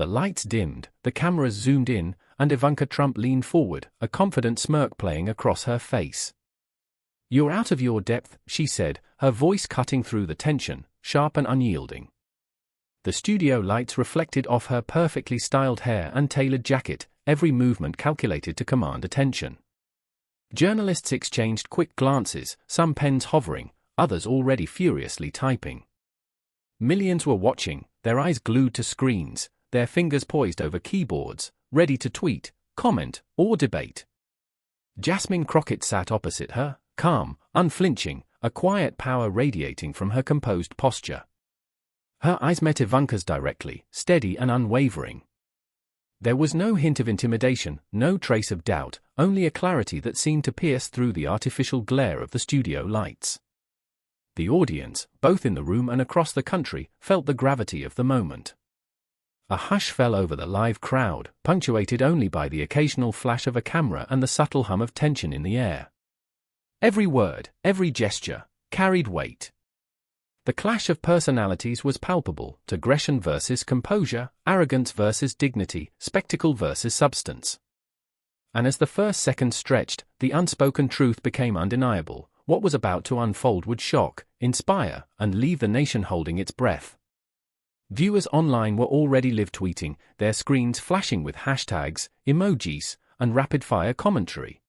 The lights dimmed, the cameras zoomed in, and Ivanka Trump leaned forward, a confident smirk playing across her face. "You're out of your depth," she said, her voice cutting through the tension, sharp and unyielding. The studio lights reflected off her perfectly styled hair and tailored jacket, every movement calculated to command attention. Journalists exchanged quick glances, some pens hovering, others already furiously typing. Millions were watching, their eyes glued to screens, their fingers poised over keyboards, ready to tweet, comment, or debate. Jasmine Crockett sat opposite her, calm, unflinching, a quiet power radiating from her composed posture. Her eyes met Ivanka's directly, steady and unwavering. There was no hint of intimidation, no trace of doubt, only a clarity that seemed to pierce through the artificial glare of the studio lights. The audience, both in the room and across the country, felt the gravity of the moment. A hush fell over the live crowd, punctuated only by the occasional flash of a camera and the subtle hum of tension in the air. Every word, every gesture, carried weight. The clash of personalities was palpable, aggression versus composure, arrogance versus dignity, spectacle versus substance. And as the first seconds stretched, the unspoken truth became undeniable. What was about to unfold would shock, inspire, and leave the nation holding its breath. Viewers online were already live tweeting, their screens flashing with hashtags, emojis, and rapid-fire commentary.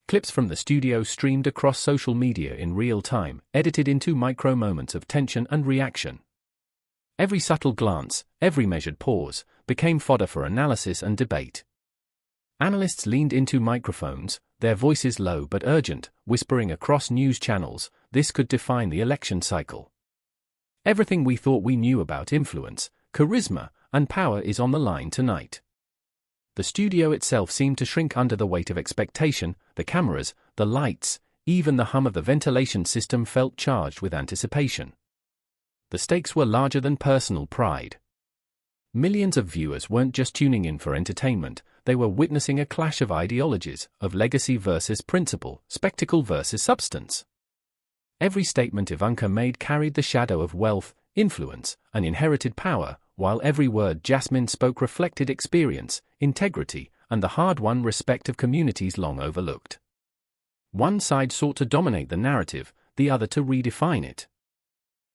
Clips from the studio streamed across social media in real time, edited into micro-moments of tension and reaction. Every subtle glance, every measured pause, became fodder for analysis and debate. Analysts leaned into microphones, their voices low but urgent, whispering across news channels, this could define the election cycle. Everything we thought we knew about influence, charisma, and power is on the line tonight. The studio itself seemed to shrink under the weight of expectation, the cameras, the lights, even the hum of the ventilation system felt charged with anticipation. The stakes were larger than personal pride. Millions of viewers weren't just tuning in for entertainment, they were witnessing a clash of ideologies, of legacy versus principle, spectacle versus substance. Every statement Ivanka made carried the shadow of wealth, influence, and inherited power, while every word Jasmine spoke reflected experience, integrity, and the hard-won respect of communities long overlooked. One side sought to dominate the narrative, the other to redefine it.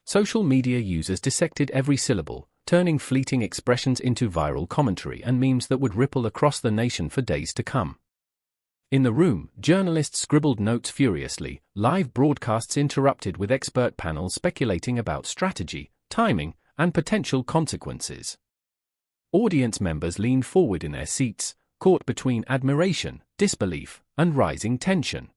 Social media users dissected every syllable, turning fleeting expressions into viral commentary and memes that would ripple across the nation for days to come. In the room, journalists scribbled notes furiously, live broadcasts interrupted with expert panels speculating about strategy, timing, and potential consequences. Audience members leaned forward in their seats, caught between admiration, disbelief, and rising tension.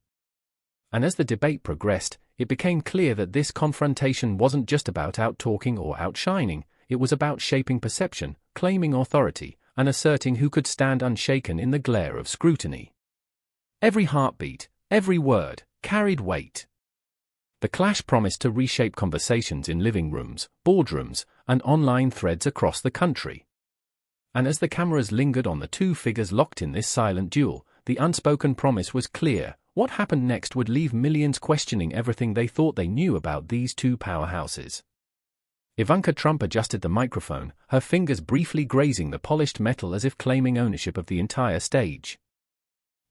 And as the debate progressed, it became clear that this confrontation wasn't just about out-talking or outshining, it was about shaping perception, claiming authority, and asserting who could stand unshaken in the glare of scrutiny. Every heartbeat, every word, carried weight. The clash promised to reshape conversations in living rooms, boardrooms, and online threads across the country. And as the cameras lingered on the two figures locked in this silent duel, the unspoken promise was clear: what happened next would leave millions questioning everything they thought they knew about these two powerhouses. Ivanka Trump adjusted the microphone, her fingers briefly grazing the polished metal as if claiming ownership of the entire stage.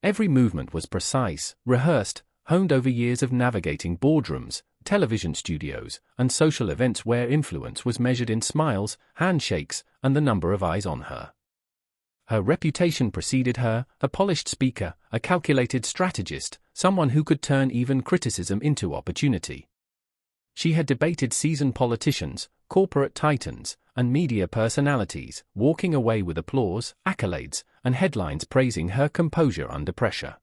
Every movement was precise, rehearsed, honed over years of navigating boardrooms, television studios, and social events where influence was measured in smiles, handshakes, and the number of eyes on her. Her reputation preceded her, a polished speaker, a calculated strategist, someone who could turn even criticism into opportunity. She had debated seasoned politicians, corporate titans, and media personalities, walking away with applause, accolades, and headlines praising her composure under pressure.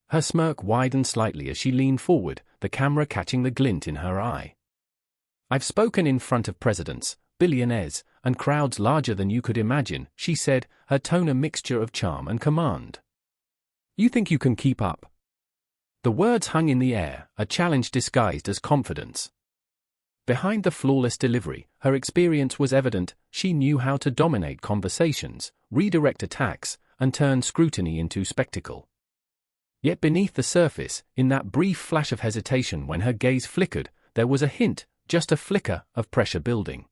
Her smirk widened slightly as she leaned forward, the camera catching the glint in her eye. "I've spoken in front of presidents, billionaires, and crowds larger than you could imagine," she said, her tone a mixture of charm and command. "You think you can keep up?" The words hung in the air, a challenge disguised as confidence. Behind the flawless delivery, her experience was evident. She knew how to dominate conversations, redirect attacks, and turn scrutiny into spectacle. Yet beneath the surface, in that brief flash of hesitation when her gaze flickered, there was a hint, just a flicker, of pressure building.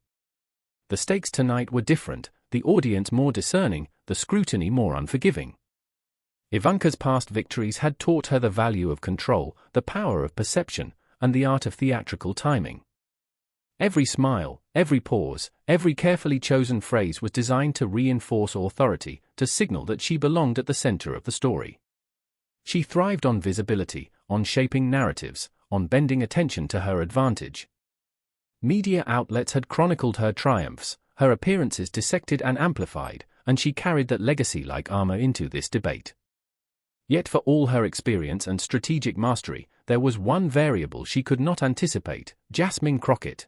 The stakes tonight were different. the audience more discerning, the scrutiny more unforgiving. Ivanka's past victories had taught her the value of control, the power of perception, and the art of theatrical timing. Every smile, every pause, every carefully chosen phrase was designed to reinforce authority, to signal that she belonged at the center of the story. She thrived on visibility, on shaping narratives, on bending attention to her advantage. Media outlets had chronicled her triumphs, her appearances dissected and amplified, and she carried that legacy like armor into this debate. Yet for all her experience and strategic mastery, there was one variable she could not anticipate: Jasmine Crockett.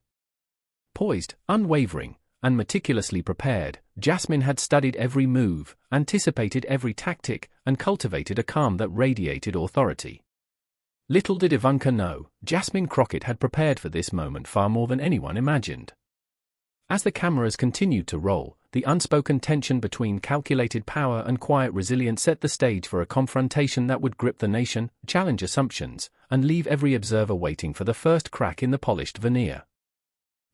Poised, unwavering, and meticulously prepared, Jasmine had studied every move, anticipated every tactic, and cultivated a calm that radiated authority. Little did Ivanka know, Jasmine Crockett had prepared for this moment far more than anyone imagined. As the cameras continued to roll, the unspoken tension between calculated power and quiet resilience set the stage for a confrontation that would grip the nation, challenge assumptions, and leave every observer waiting for the first crack in the polished veneer.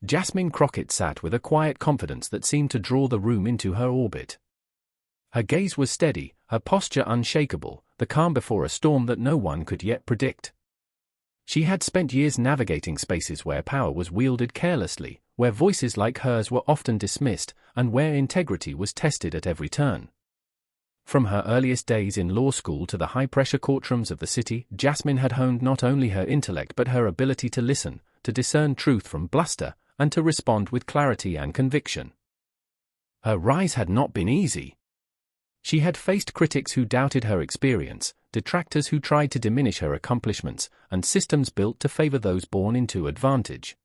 Jasmine Crockett sat with a quiet confidence that seemed to draw the room into her orbit. Her gaze was steady, her posture unshakable, the calm before a storm that no one could yet predict. She had spent years navigating spaces where power was wielded carelessly, where voices like hers were often dismissed, and where integrity was tested at every turn. From her earliest days in law school to the high-pressure courtrooms of the city, Jasmine had honed not only her intellect but her ability to listen, to discern truth from bluster, and to respond with clarity and conviction. Her rise had not been easy. She had faced critics who doubted her experience, detractors who tried to diminish her accomplishments, and systems built to favor those born into advantage.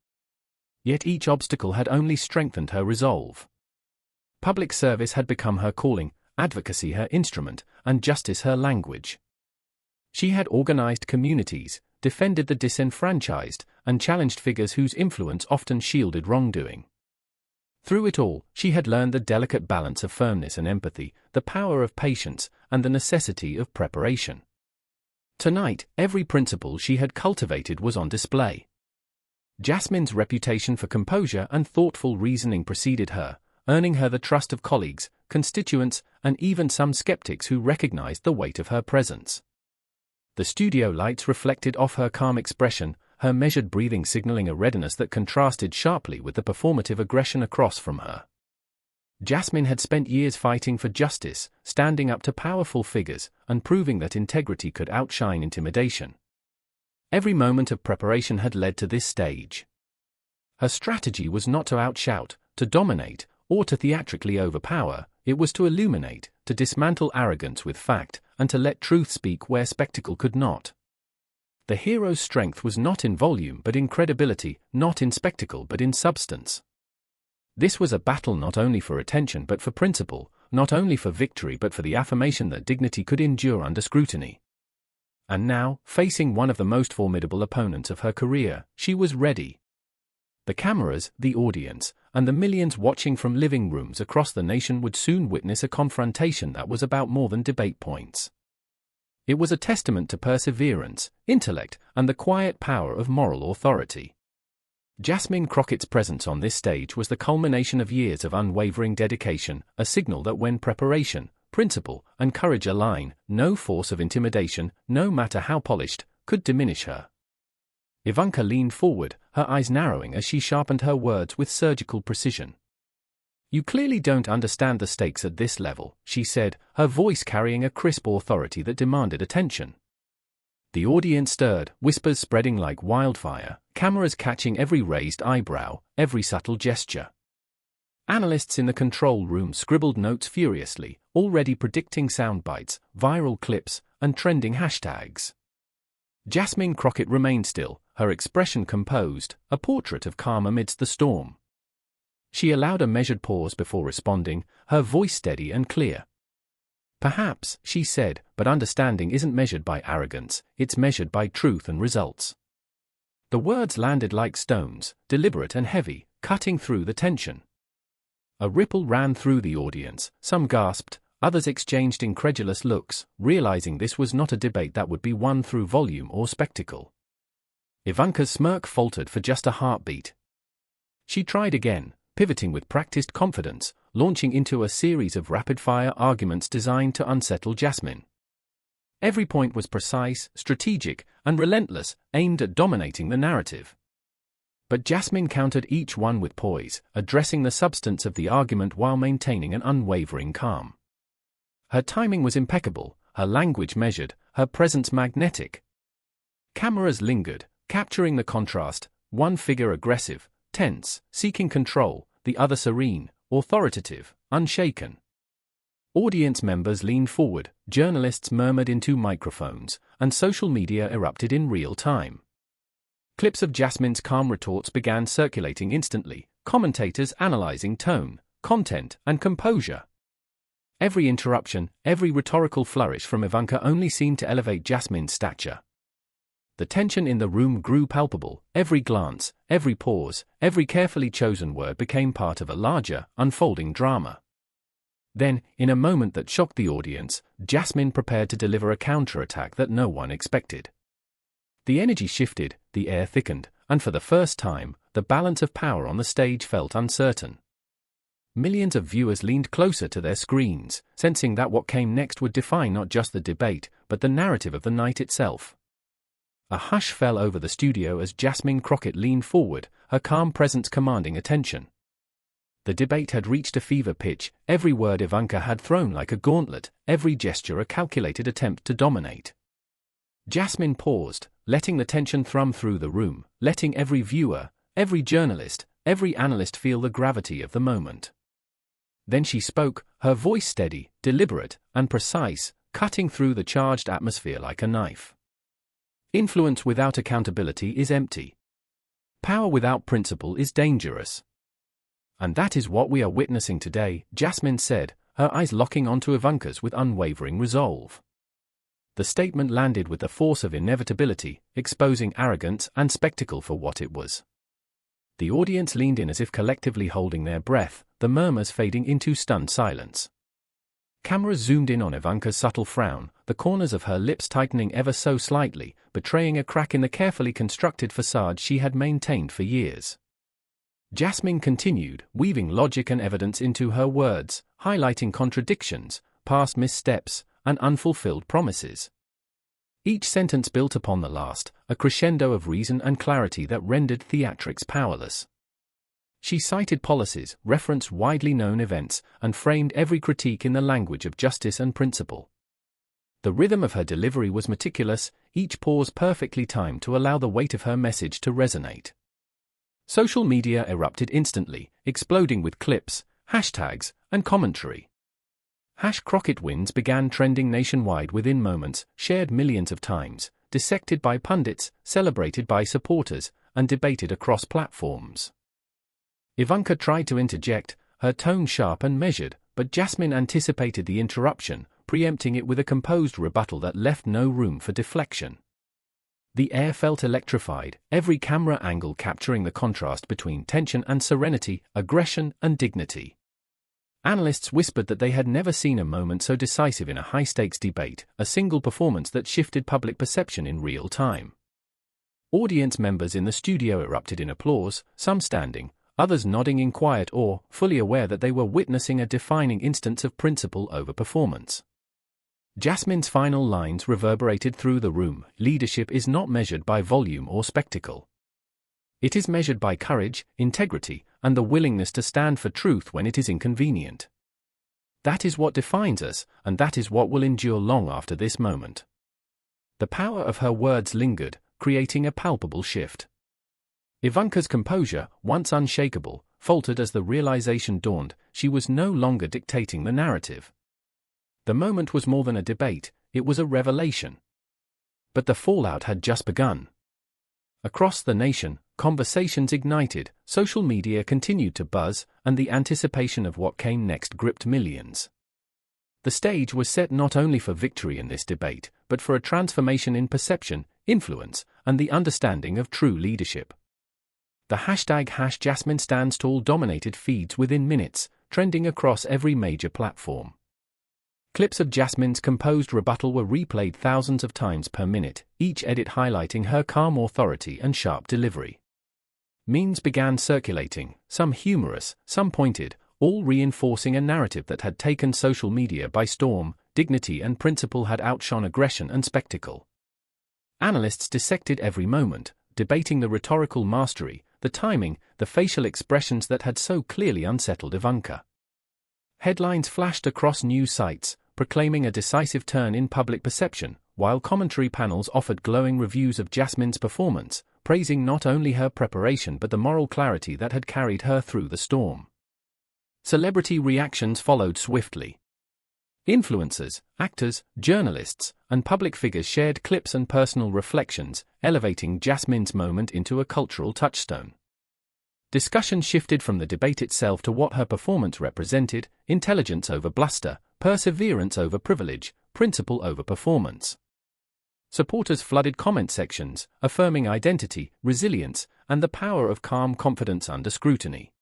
Yet each obstacle had only strengthened her resolve. Public service had become her calling, advocacy her instrument, and justice her language. She had organized communities, defended the disenfranchised, and challenged figures whose influence often shielded wrongdoing. Through it all, she had learned the delicate balance of firmness and empathy, the power of patience, and the necessity of preparation. Tonight, every principle she had cultivated was on display. Jasmine's reputation for composure and thoughtful reasoning preceded her, earning her the trust of colleagues, constituents, and even some skeptics who recognized the weight of her presence. The studio lights reflected off her calm expression, her measured breathing signaling a readiness that contrasted sharply with the performative aggression across from her. Jasmine had spent years fighting for justice, standing up to powerful figures, and proving that integrity could outshine intimidation. Every moment of preparation had led to this stage. Her strategy was not to outshout, to dominate, or to theatrically overpower, it was to illuminate, to dismantle arrogance with fact, and to let truth speak where spectacle could not. The hero's strength was not in volume but in credibility, not in spectacle but in substance. This was a battle not only for attention but for principle, not only for victory but for the affirmation that dignity could endure under scrutiny. And now, facing one of the most formidable opponents of her career, she was ready. The cameras, the audience, and the millions watching from living rooms across the nation would soon witness a confrontation that was about more than debate points. It was a testament to perseverance, intellect, and the quiet power of moral authority. Jasmine Crockett's presence on this stage was the culmination of years of unwavering dedication, a signal that when preparation, principle, and courage align, no force of intimidation, no matter how polished, could diminish her. Ivanka leaned forward, her eyes narrowing as she sharpened her words with surgical precision. "You clearly don't understand the stakes at this level," she said, her voice carrying a crisp authority that demanded attention. The audience stirred, whispers spreading like wildfire, cameras catching every raised eyebrow, every subtle gesture. Analysts in the control room scribbled notes furiously, already predicting soundbites, viral clips, and trending hashtags. Jasmine Crockett remained still, her expression composed, a portrait of calm amidst the storm. She allowed a measured pause before responding, her voice steady and clear. "Perhaps," she said, "but understanding isn't measured by arrogance, it's measured by truth and results." The words landed like stones, deliberate and heavy, cutting through the tension. A ripple ran through the audience, some gasped, others exchanged incredulous looks, realizing this was not a debate that would be won through volume or spectacle. Ivanka's smirk faltered for just a heartbeat. She tried again, pivoting with practiced confidence, launching into a series of rapid-fire arguments designed to unsettle Jasmine. Every point was precise, strategic, and relentless, aimed at dominating the narrative. But Jasmine countered each one with poise, addressing the substance of the argument while maintaining an unwavering calm. Her timing was impeccable, her language measured, her presence magnetic. Cameras lingered, capturing the contrast, one figure aggressive, tense, seeking control, the other serene, authoritative, unshaken. Audience members leaned forward, journalists murmured into microphones, and social media erupted in real time. Clips of Jasmine's calm retorts began circulating instantly, commentators analyzing tone, content, and composure. Every interruption, every rhetorical flourish from Ivanka only seemed to elevate Jasmine's stature. The tension in the room grew palpable, every glance, every pause, every carefully chosen word became part of a larger, unfolding drama. Then, in a moment that shocked the audience, Jasmine prepared to deliver a counterattack that no one expected. The energy shifted, the air thickened, and for the first time, the balance of power on the stage felt uncertain. Millions of viewers leaned closer to their screens, sensing that what came next would define not just the debate, but the narrative of the night itself. A hush fell over the studio as Jasmine Crockett leaned forward, her calm presence commanding attention. The debate had reached a fever pitch, every word Ivanka had thrown like a gauntlet, every gesture a calculated attempt to dominate. Jasmine paused, letting the tension thrum through the room, letting every viewer, every journalist, every analyst feel the gravity of the moment. Then she spoke, her voice steady, deliberate, and precise, cutting through the charged atmosphere like a knife. Influence without accountability is empty. Power without principle is dangerous. And that is what we are witnessing today, Jasmine said, her eyes locking onto Ivanka's with unwavering resolve. The statement landed with the force of inevitability, exposing arrogance and spectacle for what it was. The audience leaned in as if collectively holding their breath, the murmurs fading into stunned silence. Cameras zoomed in on Ivanka's subtle frown, the corners of her lips tightening ever so slightly, betraying a crack in the carefully constructed facade she had maintained for years. Jasmine continued, weaving logic and evidence into her words, highlighting contradictions, past missteps, and unfulfilled promises. Each sentence built upon the last, a crescendo of reason and clarity that rendered theatrics powerless. She cited policies, referenced widely known events, and framed every critique in the language of justice and principle. The rhythm of her delivery was meticulous, each pause perfectly timed to allow the weight of her message to resonate. Social media erupted instantly, exploding with clips, hashtags, and commentary. #Crockett wins began trending nationwide within moments, shared millions of times, dissected by pundits, celebrated by supporters, and debated across platforms. Ivanka tried to interject, her tone sharp and measured, but Jasmine anticipated the interruption, preempting it with a composed rebuttal that left no room for deflection. The air felt electrified, every camera angle capturing the contrast between tension and serenity, aggression and dignity. Analysts whispered that they had never seen a moment so decisive in a high-stakes debate, a single performance that shifted public perception in real time. Audience members in the studio erupted in applause, some standing, others nodding in quiet awe, fully aware that they were witnessing a defining instance of principle over performance. Jasmine's final lines reverberated through the room. Leadership is not measured by volume or spectacle. It is measured by courage, integrity, and the willingness to stand for truth when it is inconvenient. That is what defines us, and that is what will endure long after this moment. The power of her words lingered, creating a palpable shift. Ivanka's composure, once unshakable, faltered as the realization dawned, she was no longer dictating the narrative. The moment was more than a debate, it was a revelation. But the fallout had just begun. Across the nation, conversations ignited, social media continued to buzz, and the anticipation of what came next gripped millions. The stage was set not only for victory in this debate, but for a transformation in perception, influence, and the understanding of true leadership. The #Jasmine Stands Tall dominated feeds within minutes, trending across every major platform. Clips of Jasmine's composed rebuttal were replayed thousands of times per minute, each edit highlighting her calm authority and sharp delivery. Memes began circulating, some humorous, some pointed, all reinforcing a narrative that had taken social media by storm. Dignity and principle had outshone aggression and spectacle. Analysts dissected every moment, debating the rhetorical mastery, the timing, the facial expressions that had so clearly unsettled Ivanka. Headlines flashed across news sites, proclaiming a decisive turn in public perception, while commentary panels offered glowing reviews of Jasmine's performance, praising not only her preparation but the moral clarity that had carried her through the storm. Celebrity reactions followed swiftly. Influencers, actors, journalists, and public figures shared clips and personal reflections, elevating Jasmine's moment into a cultural touchstone. Discussion shifted from the debate itself to what her performance represented: intelligence over bluster, perseverance over privilege, principle over performance. Supporters flooded comment sections, affirming identity, resilience, and the power of calm confidence under scrutiny.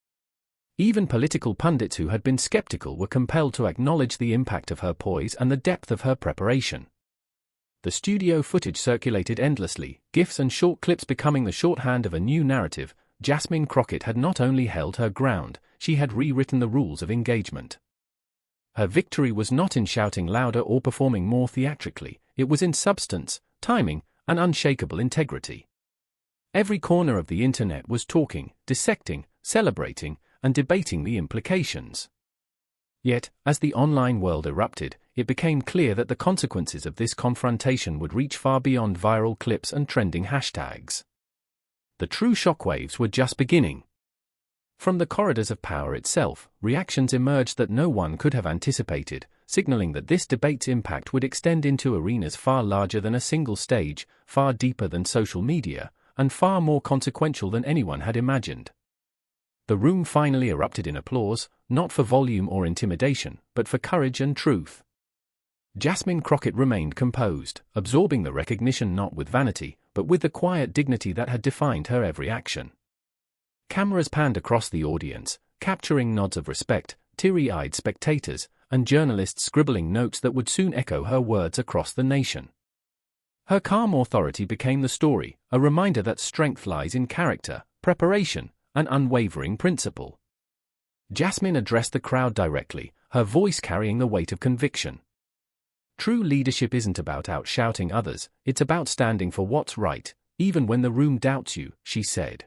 Even political pundits who had been skeptical were compelled to acknowledge the impact of her poise and the depth of her preparation. The studio footage circulated endlessly, GIFs and short clips becoming the shorthand of a new narrative. Jasmine Crockett had not only held her ground, she had rewritten the rules of engagement. Her victory was not in shouting louder or performing more theatrically, it was in substance, timing, and unshakable integrity. Every corner of the internet was talking, dissecting, celebrating, and debating the implications. Yet, as the online world erupted, it became clear that the consequences of this confrontation would reach far beyond viral clips and trending hashtags. The true shockwaves were just beginning. From the corridors of power itself, reactions emerged that no one could have anticipated, signaling that this debate's impact would extend into arenas far larger than a single stage, far deeper than social media, and far more consequential than anyone had imagined. The room finally erupted in applause, not for volume or intimidation, but for courage and truth. Jasmine Crockett remained composed, absorbing the recognition not with vanity, but with the quiet dignity that had defined her every action. Cameras panned across the audience, capturing nods of respect, teary-eyed spectators, and journalists scribbling notes that would soon echo her words across the nation. Her calm authority became the story, a reminder that strength lies in character, preparation, and unwavering principle. Jasmine addressed the crowd directly, her voice carrying the weight of conviction. True leadership isn't about outshouting others, it's about standing for what's right, even when the room doubts you, she said.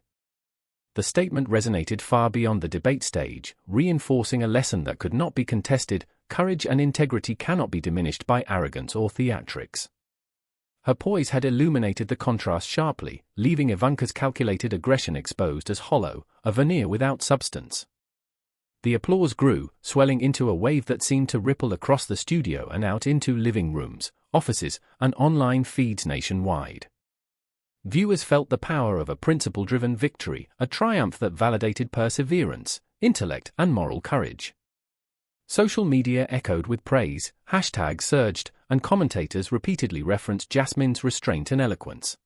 The statement resonated far beyond the debate stage, reinforcing a lesson that could not be contested: courage and integrity cannot be diminished by arrogance or theatrics. Her poise had illuminated the contrast sharply, leaving Ivanka's calculated aggression exposed as hollow, a veneer without substance. The applause grew, swelling into a wave that seemed to ripple across the studio and out into living rooms, offices, and online feeds nationwide. Viewers felt the power of a principle-driven victory, a triumph that validated perseverance, intellect, and moral courage. Social media echoed with praise, hashtags surged, and commentators repeatedly referenced Jasmine's restraint and eloquence.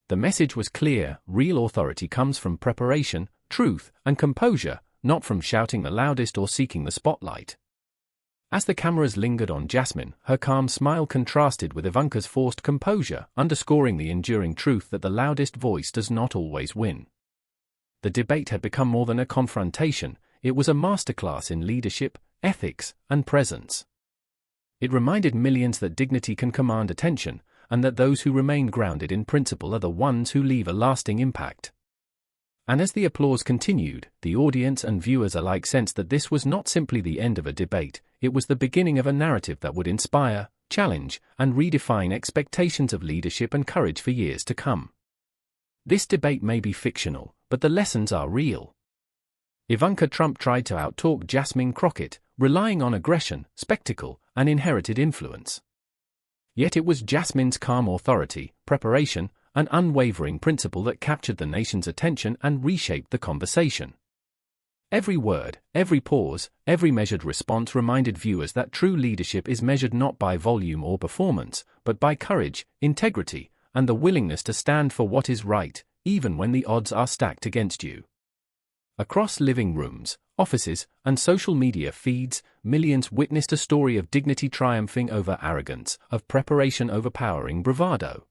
The message was clear: real authority comes from preparation, truth, and composure, not from shouting the loudest or seeking the spotlight. As the cameras lingered on Jasmine, her calm smile contrasted with Ivanka's forced composure, underscoring the enduring truth that the loudest voice does not always win. The debate had become more than a confrontation, it was a masterclass in leadership, ethics, and presence. It reminded millions that dignity can command attention, and that those who remain grounded in principle are the ones who leave a lasting impact. And as the applause continued, the audience and viewers alike sensed that this was not simply the end of a debate, it was the beginning of a narrative that would inspire, challenge, and redefine expectations of leadership and courage for years to come. This debate may be fictional, but the lessons are real. Ivanka Trump tried to outtalk Jasmine Crockett, relying on aggression, spectacle, and inherited influence. Yet it was Jasmine's calm authority, preparation, and unwavering principle that captured the nation's attention and reshaped the conversation. Every word, every pause, every measured response reminded viewers that true leadership is measured not by volume or performance, but by courage, integrity, and the willingness to stand for what is right, even when the odds are stacked against you. Across living rooms, offices, and social media feeds, millions witnessed a story of dignity triumphing over arrogance, of preparation overpowering bravado.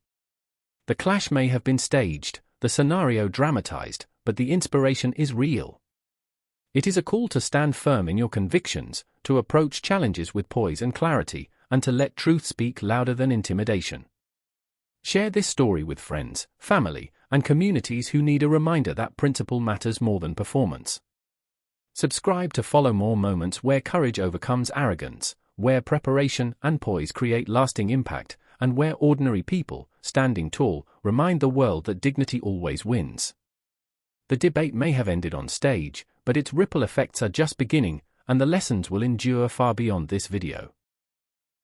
The clash may have been staged, the scenario dramatized, but the inspiration is real. It is a call to stand firm in your convictions, to approach challenges with poise and clarity, and to let truth speak louder than intimidation. Share this story with friends, family, and communities who need a reminder that principle matters more than performance. Subscribe to follow more moments where courage overcomes arrogance, where preparation and poise create lasting impact, and where ordinary people, standing tall, remind the world that dignity always wins. The debate may have ended on stage, but its ripple effects are just beginning, and the lessons will endure far beyond this video.